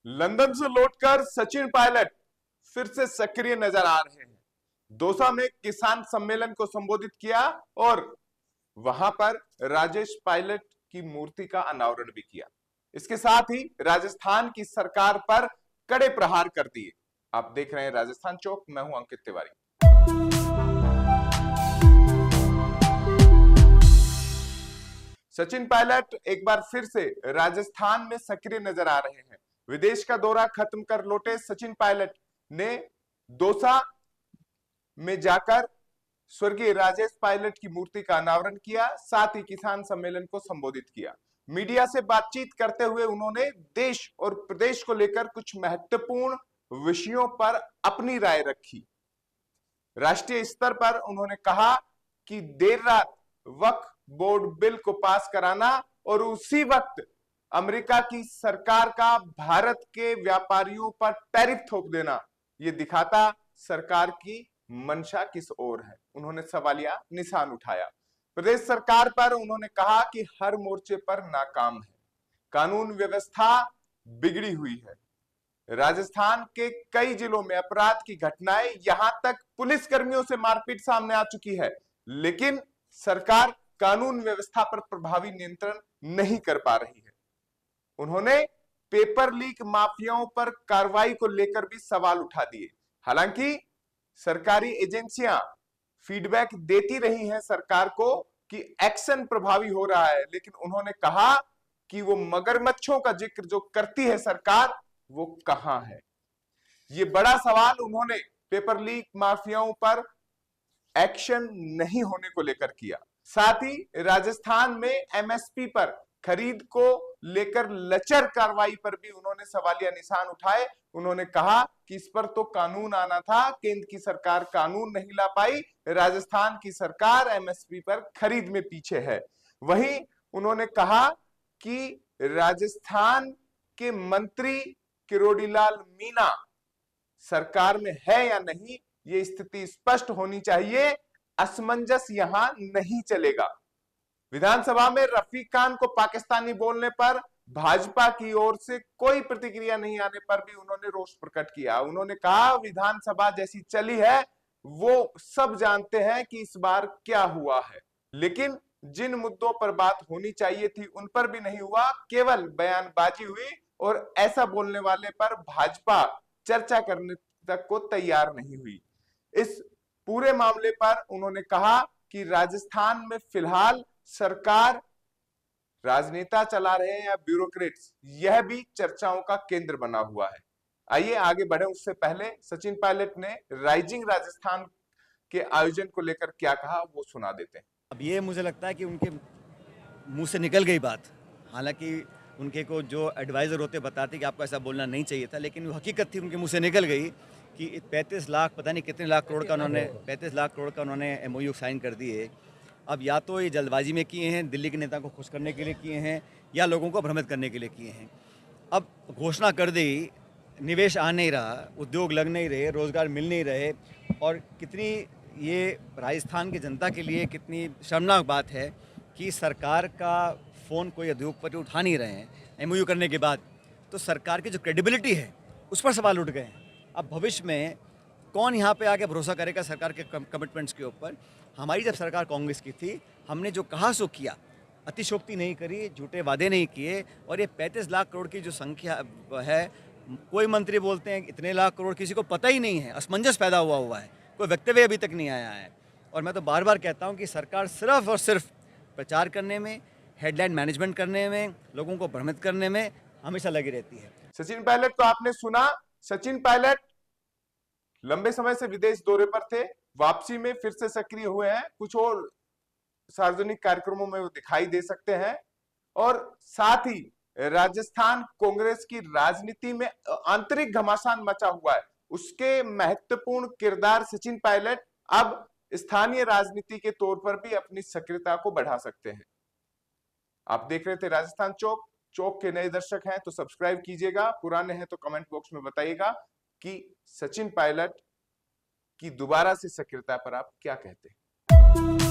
London से लौटकर सचिन पायलट फिर से सक्रिय नजर आ रहे हैं। दौसा में किसान सम्मेलन को संबोधित किया और वहां पर राजेश पायलट की मूर्ति का अनावरण भी किया। इसके साथ ही राजस्थान की सरकार पर कड़े प्रहार कर दिए। आप देख रहे हैं राजस्थान चौक, मैं हूं अंकित तिवारी। सचिन पायलट एक बार फिर से राजस्थान में सक्रिय नजर आ रहे हैं। विदेश का दौरा खत्म कर लौटे सचिन पायलट ने दौसा में जाकर स्वर्गीय राजेश पायलट की मूर्ति का अनावरण किया, साथ ही किसान सम्मेलन को संबोधित किया। मीडिया से बातचीत करते हुए उन्होंने देश और प्रदेश को लेकर कुछ महत्वपूर्ण विषयों पर अपनी राय रखी। राष्ट्रीय स्तर पर उन्होंने कहा कि देर रात वक्फ बोर्ड बिल को पास कराना और उसी वक्त अमेरिका की सरकार का भारत के व्यापारियों पर टैरिफ थोप देना, यह दिखाता सरकार की मंशा किस ओर है। उन्होंने सवालिया निशान उठाया। प्रदेश सरकार पर उन्होंने कहा कि हर मोर्चे पर नाकाम है, कानून व्यवस्था बिगड़ी हुई है। राजस्थान के कई जिलों में अपराध की घटनाएं, यहां तक पुलिस कर्मियों से मारपीट सामने आ चुकी है, लेकिन सरकार कानून व्यवस्था पर प्रभावी नियंत्रण नहीं कर पा रही है। उन्होंने पेपर लीक माफियाओं पर कार्रवाई को लेकर भी सवाल उठा दिए। हालांकि सरकारी एजेंसियां फीडबैक देती रही हैं सरकार को कि एक्शन प्रभावी हो रहा है, लेकिन उन्होंने कहा कि वो मगरमच्छों का जिक्र जो करती है सरकार, वो कहां है। ये बड़ा सवाल उन्होंने पेपर लीक माफियाओं पर एक्शन नहीं होने को लेकर किया। साथ ही राजस्थान में एमएसपी पर खरीद को लेकर लचर कार्रवाई पर भी उन्होंने सवालिया निशान उठाए। उन्होंने कहा कि इस पर तो कानून आना था, केंद्र की सरकार कानून नहीं ला पाई, राजस्थान की सरकार एमएसपी पर खरीद में पीछे है। वहीं उन्होंने कहा कि राजस्थान के मंत्री किरोड़ीलाल मीणा सरकार में है या नहीं, ये स्थिति स्पष्ट होनी चाहिए, असमंजस यहां नहीं चलेगा। विधानसभा में रफीक खान को पाकिस्तानी बोलने पर भाजपा की ओर से कोई प्रतिक्रिया नहीं आने पर भी उन्होंने रोष प्रकट किया। उन्होंने कहा विधानसभा जैसी चली है वो सब जानते हैं कि इस बार क्या हुआ है, लेकिन जिन मुद्दों पर बात होनी चाहिए थी उन पर भी नहीं हुआ, केवल बयानबाजी हुई और ऐसा बोलने वाले पर भाजपा चर्चा करने तक को तैयार नहीं हुई। इस पूरे मामले पर उन्होंने कहा कि राजस्थान में फिलहाल सरकार राजनेता चला रहे हैं या ब्यूरोक्रेट्स, यह भी चर्चाओं का केंद्र बना हुआ है। आइए आगे बढ़े, उससे पहले सचिन पायलट ने राइजिंग राजस्थान के आयोजन को लेकर क्या कहा वो सुना देते हैं। अब ये मुझे लगता है कि उनके मुंह से निकल गई बात, हालांकि उनके को जो एडवाइजर होते बताते कि आपको ऐसा बोलना नहीं चाहिए था, लेकिन वो हकीकत थी, उनके मुंह से निकल गई कि 35 लाख पता नहीं कितने लाख करोड़ का उन्होंने 35 लाख करोड़ का उन्होंने एमओयू साइन कर दिए। अब या तो ये जल्दबाजी में किए हैं, दिल्ली के नेता को खुश करने के लिए किए हैं, या लोगों को भ्रमित करने के लिए किए हैं। अब घोषणा कर दी, निवेश आ नहीं रहा, उद्योग लग नहीं रहे, रोज़गार मिल नहीं रहे, और कितनी ये राजस्थान की जनता के लिए कितनी शर्मनाक बात है कि सरकार का फ़ोन कोई उद्योगपति उठा नहीं रहे हैं एमओयू करने के बाद। तो सरकार की जो क्रेडिबिलिटी है उस पर सवाल उठ गए हैं। अब भविष्य में कौन यहाँ पे आके भरोसा करेगा सरकार के कमिटमेंट्स के ऊपर। हमारी जब सरकार कांग्रेस की थी, हमने जो कहा सो किया, अतिशोक्ति नहीं करी, झूठे वादे नहीं किए, और ये 35 लाख करोड़ की जो संख्या है, कोई मंत्री बोलते हैं इतने लाख करोड़, किसी को पता ही नहीं है, असमंजस पैदा हुआ है, कोई वक्तव्य अभी तक नहीं आया है। और मैं तो बार बार कहता हूँ कि सरकार सिर्फ और सिर्फ प्रचार करने में, हेडलाइन मैनेजमेंट करने में, लोगों को भ्रमित करने में हमेशा लगी रहती है। सचिन पायलट को आपने सुना। सचिन पायलट लंबे समय से विदेश दौरे पर थे, वापसी में फिर से सक्रिय हुए हैं, कुछ और सार्वजनिक कार्यक्रमों में वो दिखाई दे सकते हैं। और साथ ही राजस्थान कांग्रेस की राजनीति में आंतरिक घमासान मचा हुआ है, उसके महत्वपूर्ण किरदार सचिन पायलट अब स्थानीय राजनीति के तौर पर भी अपनी सक्रियता को बढ़ा सकते हैं। आप देख रहे थे राजस्थान चौक। चौक के नए दर्शक हैं तो सब्सक्राइब कीजिएगा, पुराने हैं तो कमेंट बॉक्स में बताइएगा कि सचिन पायलट की दोबारा से सक्रियता पर आप क्या कहते हैं।